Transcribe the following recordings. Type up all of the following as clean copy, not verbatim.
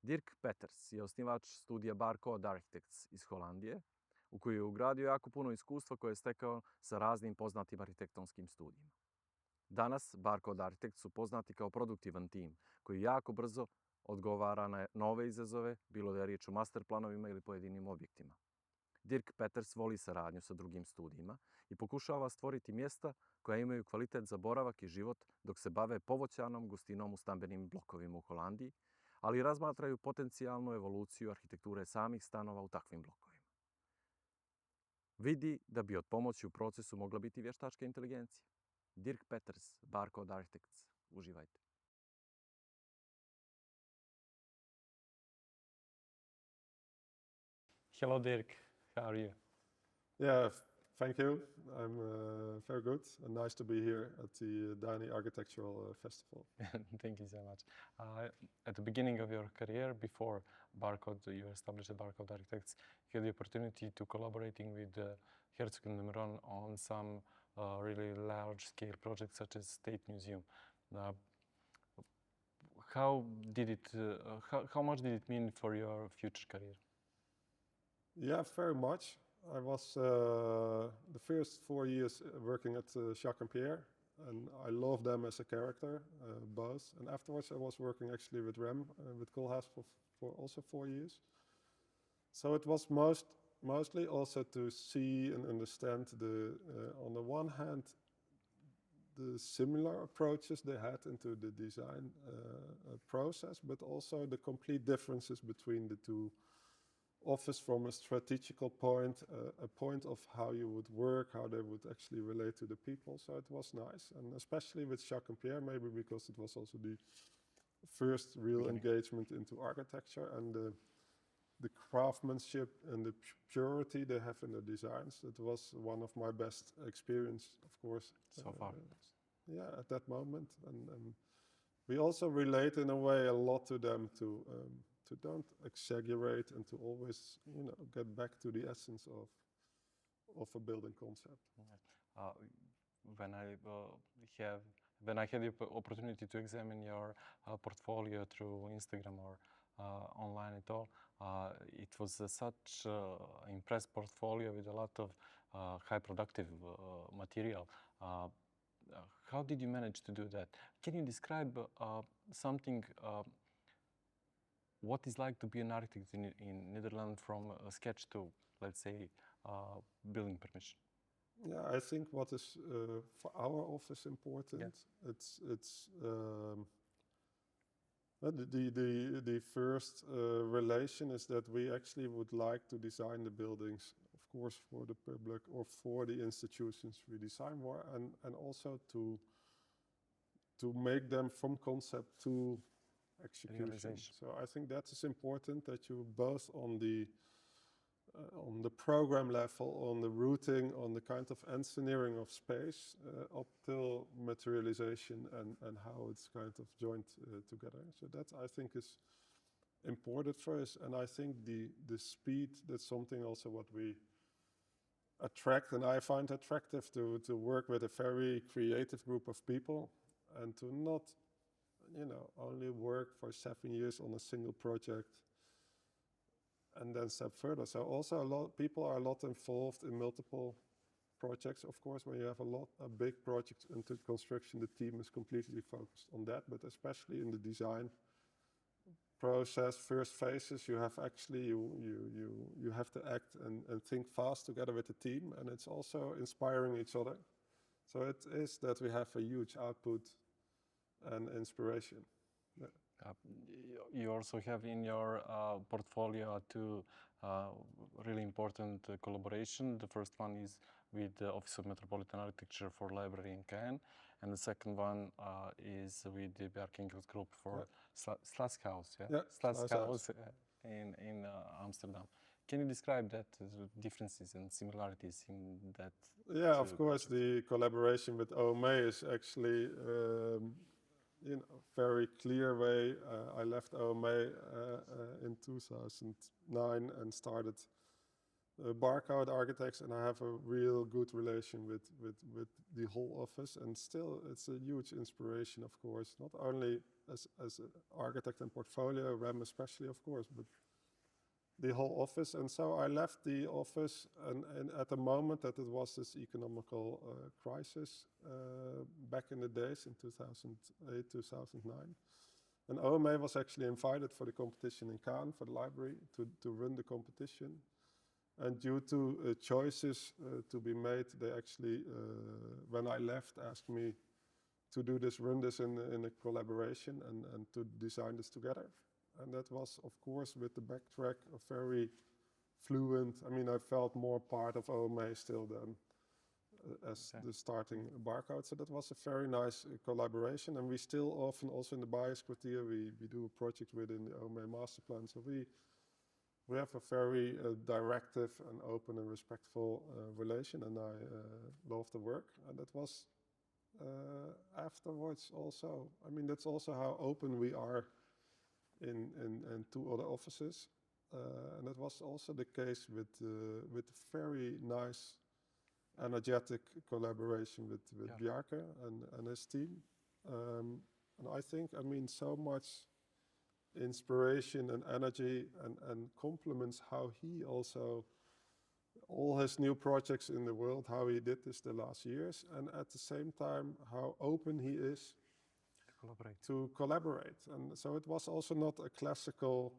Dirk Peters je osnivač studija Barcode Architects iz Holandije, u koju je ugradio jako puno iskustva koje je stekao sa raznim poznatim arhitektonskim studijima. Danas Barcode Architects su poznati kao produktivan tim koji jako brzo odgovara na nove izazove, bilo da je riječ o master planovima ili pojedinim objektima. Dirk Peters voli saradnju sa drugim studijima i pokušava stvoriti mjesta koja imaju kvalitet za boravak i život dok se bave povećanom gustinom u stambenim blokovima u Holandiji, ali razmatraju potencijalnu evoluciju arhitekture samih stanova u takvim blokovima. Vidi da bi od pomoći u procesu mogla biti vještačka inteligencija. Dirk Peters, Barcode Architects. Uživajte. Hello, Dirk. How are you? Yeah, thank you. I'm very good and nice to be here at the Dani Architectural Festival. Thank you so much. At the beginning of your career, before Barcode, you established Barcode Architects, you had the opportunity to collaborating with Herzog and de Meuron on some really large-scale projects such as State Museum. How much did it mean for your future career? Yeah, very much. I was the first 4 years working at Jacques and Pierre, and I loved them as a character, both. And afterwards, I was working actually with Rem, with Koolhaas for also 4 years. So it was mostly also to see and understand on the one hand, the similar approaches they had into the design process, but also the complete differences between the two office from a strategical point, a point of how you would work, how they would actually relate to the people. So it was nice, and especially with Jacques and Pierre, maybe because it was also the first real engagement into architecture and the craftsmanship and the purity they have in the designs. It was one of my best experience, of course. So far. Yeah, at that moment. And we also relate in a way a lot to them to don't exaggerate and to always, get back to the essence of a building concept. When I had the opportunity to examine your portfolio through Instagram or online at all, it was such impressive portfolio with a lot of high productive material. How did you manage to do that? Can you describe something? What is like to be an architect in Netherlands from a sketch to, let's say, building permission? Yeah, I think what is for our office important. Yeah. It's the first relation is that we actually would like to design the buildings, of course, for the public or for the institutions we design for, and also to make them from concept to execution. So I think that is important that you both on the program level, on the routing, on the kind of engineering of space, up till materialization and how it's kind of joined together. So that I think is important for us. And I think the speed, that's something also what we attract, and I find attractive to work with a very creative group of people and to not only work for 7 years on a single project and then step further. So also people are a lot involved in multiple projects. Of course, when you have a big project into construction, the team is completely focused on that, but especially in the design process, first phases, you have actually, you have to act and think fast together with the team, and it's also inspiring each other. So it is that we have a huge output and inspiration. Yeah. You also have in your portfolio two really important collaboration. The first one is with the Office of Metropolitan Architecture for Library in Caen, and the second one is with the Bjarkingels Group for Slashaus. Slashaus in Amsterdam. Can you describe that, the differences and similarities in that? Yeah, of course, the collaboration with OMA is actually very clear way. I left OMA in 2009 and started Barcode Architects, and I have a real good relation with the whole office, and still it's a huge inspiration, of course, not only as an architect and portfolio, REM especially, of course, but the whole office. And so I left the office, and at the moment that it was this economical crisis back in the days in 2008, 2009. And OMA was actually invited for the competition in Cannes for the library to run the competition. And due to choices to be made, they actually, when I left, asked me to run this in a collaboration and to design this together. And that was, of course, with the backtrack, a very fluent. I mean, I felt more part of OMA still than as the starting Barcode. So that was a very nice collaboration. And we still often, also in the Bias Quartier, we do a project within the OMA master plan. So we have a very directive and open and respectful relation, and I love the work. And that was afterwards also. I mean, that's also how open we are in 2 other offices, and that was also the case with very nice, energetic collaboration with Bjarke and his team. And I think, I mean, so much inspiration and energy and compliments how he also, all his new projects in the world, how he did this the last years, and at the same time how open he is to collaborate. And so it was also not a classical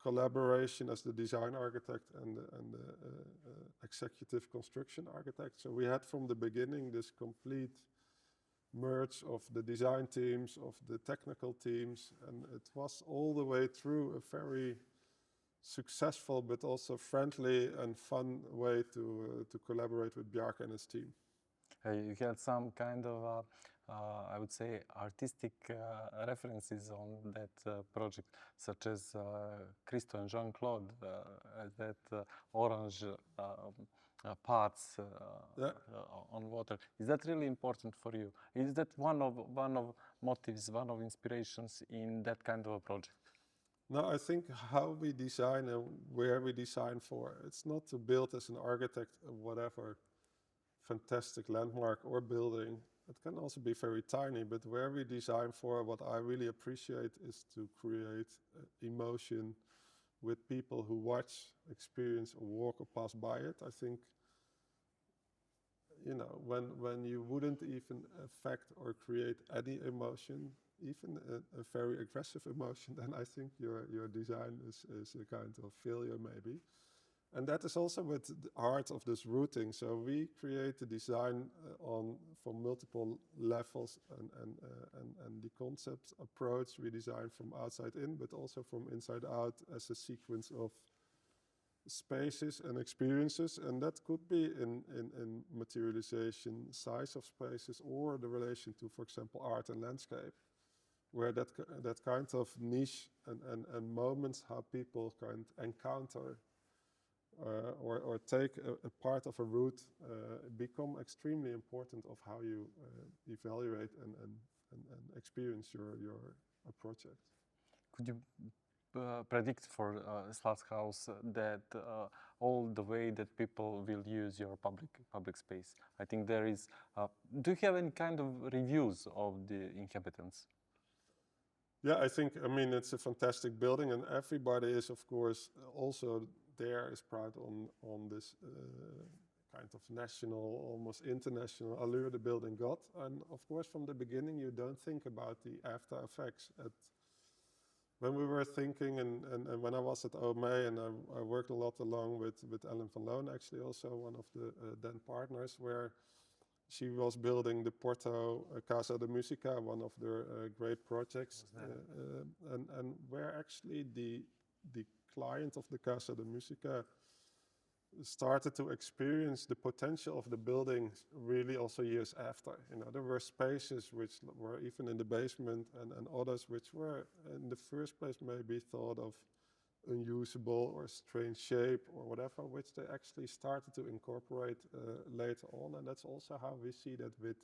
collaboration as the design architect and the executive construction architect. So we had from the beginning this complete merge of the design teams, of the technical teams, and it was all the way through a very successful but also friendly and fun way to collaborate with Bjarke and his team. You had some kind of, I would say, artistic references on that project, such as Christo and Jean-Claude, that orange parts on water. Is that really important for you? Is that one of motives, one of inspirations in that kind of a project? No, I think how we design and where we design for, it's not to build as an architect whatever fantastic landmark or building. It can also be very tiny, but where we design for, what I really appreciate is to create emotion with people who watch, experience, or walk or pass by it. I think, you know, when you wouldn't even affect or create any emotion, even a very aggressive emotion, then I think your design is a kind of failure maybe. And that is also with the art of this routing. So we create the design from multiple levels, and the concept approach we design from outside in, but also from inside out as a sequence of spaces and experiences. And that could be in materialization, size of spaces, or the relation to, for example, art and landscape, where that kind of niche and moments how people can encounter or take a part of a route become extremely important of how you evaluate and experience your project. Could you predict for Slothouse that all the way that people will use your public space? I think there is. Do you have any kind of reviews of the inhabitants? Yeah, I mean, it's a fantastic building, and everybody is, of course, also there is proud on this kind of national, almost international allure the building got. And of course, from the beginning, you don't think about the after effects. When we were thinking, and when I was at OMA, and I worked a lot along with Ellen van Loon, actually also one of the then partners, where she was building the Porto Casa de Musica, one of their great projects, and where actually the client of the Casa de Musica started to experience the potential of the building really also years after. You know, there were spaces which were even in the basement and others which were in the first place maybe thought of unusable or strange shape or whatever, which they actually started to incorporate later on. And that's also how we see that with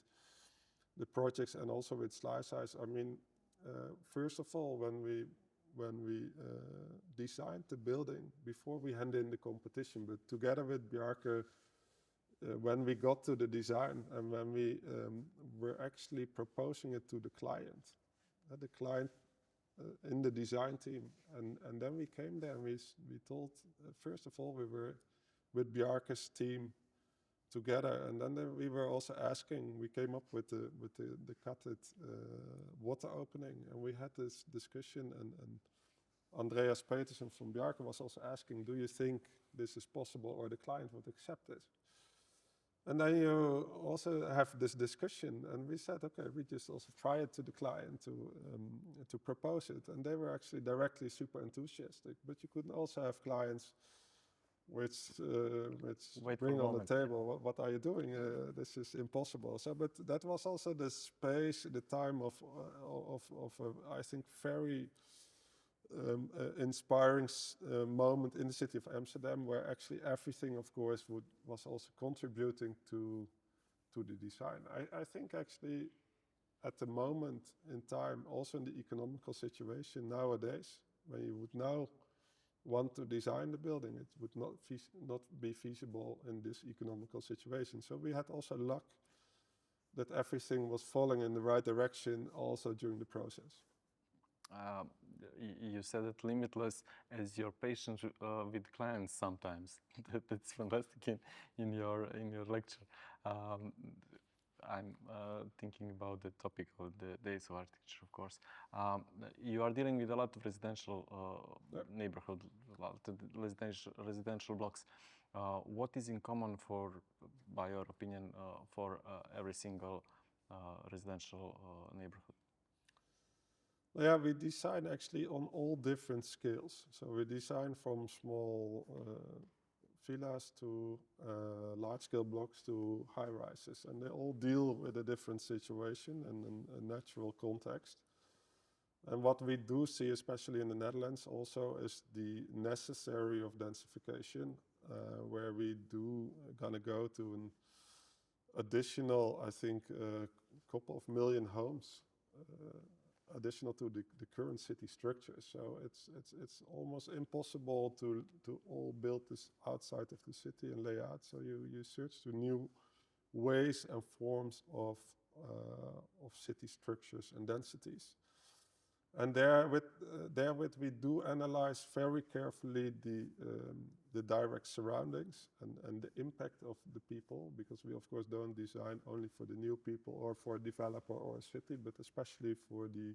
the projects and also with Slice. I mean, first of all, when we designed the building before we hand in the competition, but together with Bjarke, when we got to the design and when we were actually proposing it to the client, the client in the design team. And then we came there and we told, first of all, we were with Bjarke's team together, and then we were also asking, we came up with the cutted water opening, and we had this discussion, and Dirk Peters from Bjarke was also asking, do you think this is possible or the client would accept this? And then you also have this discussion, and we said, okay, we just also try it to the client to propose it, and they were actually directly super enthusiastic. But you could also have clients which bring on the table, what are you doing? This is impossible. So, but that was also the space, the time of I think very inspiring moment in the city of Amsterdam, where actually everything, of course, was also contributing to the design. I think actually at the moment in time, also in the economical situation nowadays, when you would now want to design the building, it would not be feasible in this economical situation. So we had also luck that everything was falling in the right direction also during the process. You said it limitless as your patience with clients sometimes. That's fantastic in your lecture. I'm thinking about the topic of the days of architecture, of course. You are dealing with a lot of residential neighborhood, residential blocks. What is in common by your opinion, for every single residential neighborhood? Yeah, we design actually on all different scales. So we design from small villas to large-scale blocks to high-rises, and they all deal with a different situation and a natural context. And what we do see, especially in the Netherlands also, is the necessary of densification, where we gonna go to an additional, I think, couple of million homes, additional to the current city structure. So it's almost impossible to all build this outside of the city and lay out. So you search to new ways and forms of city structures and densities. And therewith we do analyze very carefully the direct surroundings and the impact of the people, because we of course don't design only for the new people or for a developer or a city, but especially for the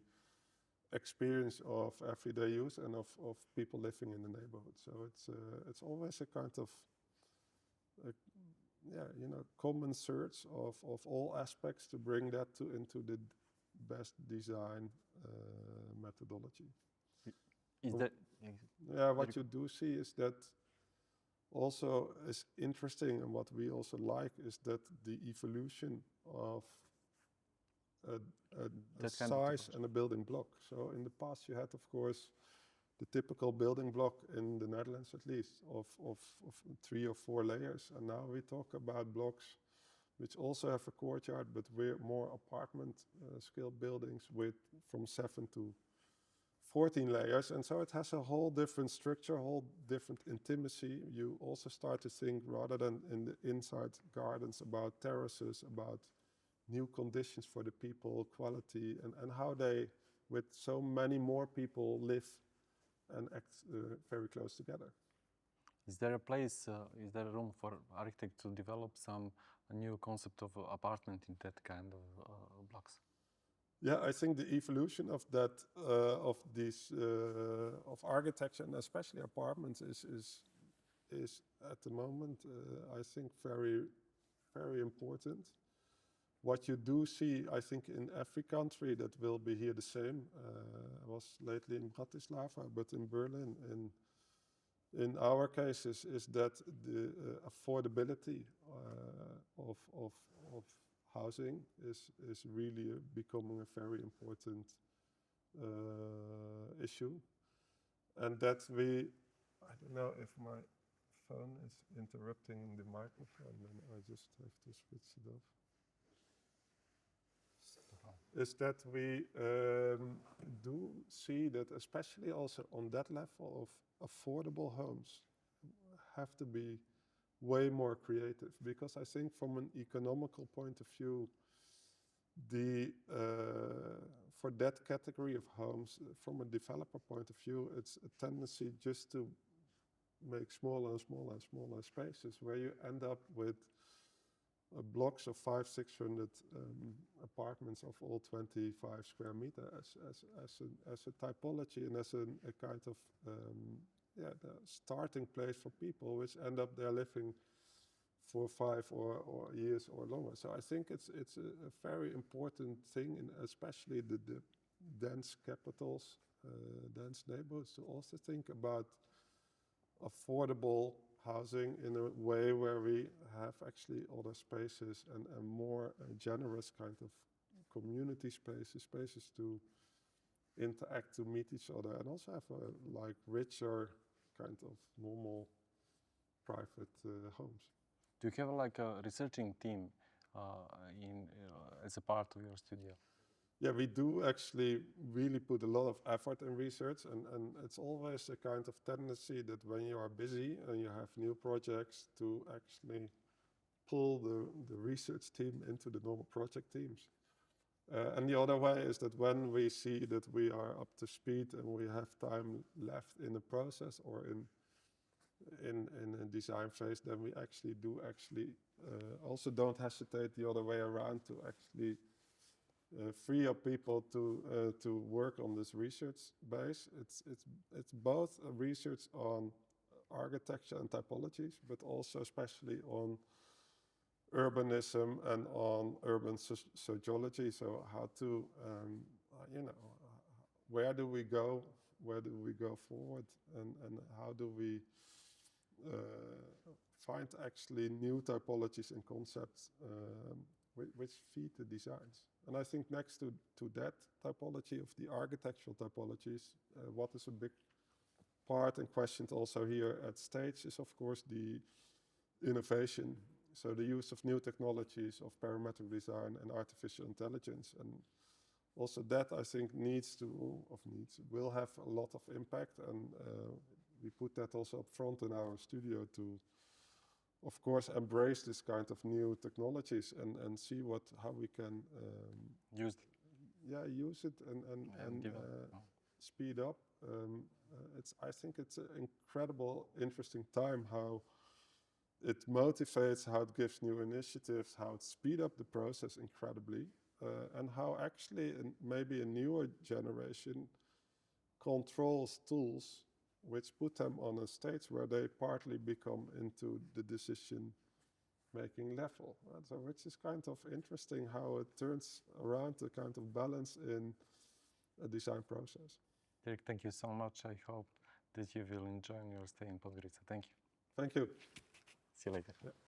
experience of everyday use and of people living in the neighborhood. So it's always a kind of common search of all aspects to bring that into the best design methodology. What you do see is that also is interesting, and what we also like is that the evolution of a size and a building block. So in the past you had, of course, the typical building block in the Netherlands at least of 3 or 4 layers, and now we talk about blocks which also have a courtyard, but we're more apartment scale buildings with from 7 to 14 layers. And so it has a whole different structure, whole different intimacy. You also start to think, rather than in the inside gardens, about terraces, about new conditions for the people, quality, and how they, with so many more people, live and act very close together. Is there a place, is there a room for architects to develop a new concept of apartment in that kind of blocks? Yeah, I think the evolution of that, of architecture and especially apartments is at the moment, I think, very, very important. What you do see, I think, in every country that will be here the same. I was lately in Bratislava, but in Berlin, in our case, is that the affordability of housing is really becoming a very important issue, and that I don't know if my phone is interrupting the microphone, then I just have to switch it off. Is that we do see that, especially also on that level of affordable homes, have to be way more creative, because I think from an economical point of view, For that category of homes, from a developer point of view, it's a tendency just to make smaller and smaller and smaller spaces where you end up with blocks of 500-600 apartments of all 25 square meters as a typology and as a kind of the starting place for people which end up there living for 5 or years or longer. So I think it's a very important thing, in especially the dense capitals, dense neighborhoods, to also think about affordable housing in a way where we have actually other spaces and more generous kind of community spaces to interact, to meet each other, and also have a richer kind of normal private homes. Do you have like a researching team as a part of your studio? Yeah, we do actually really put a lot of effort in research, and it's always a kind of tendency that when you are busy and you have new projects to actually pull the research team into the normal project teams. And the other way is that when we see that we are up to speed and we have time left in the process or in a design phase, then we actually also don't hesitate the other way around to actually free up people to work on this research base. It's both a research on architecture and typologies, but also especially on urbanism and on urban sociology. So how to, where do we go forward, and how do we find actually new typologies and concepts which feed the designs. And I think next to that typology of the architectural typologies, what is a big part and questioned also here at Stage is, of course, the innovation. So the use of new technologies of parametric design and artificial intelligence. And also that, I think, will have a lot of impact. And we put that also up front in our studio to, of course, embrace this kind of new technologies and see how we can use it and speed up. I think it's an incredible, interesting time how it motivates, how it gives new initiatives, how it speeds up the process incredibly, and how actually maybe a newer generation controls tools which put them on a stage where they partly become into the decision-making level. So which is kind of interesting how it turns around the kind of balance in a design process. Dirk, thank you so much. I hope that you will enjoy your stay in Podgorica. Thank you. Thank you. See you later. Yeah.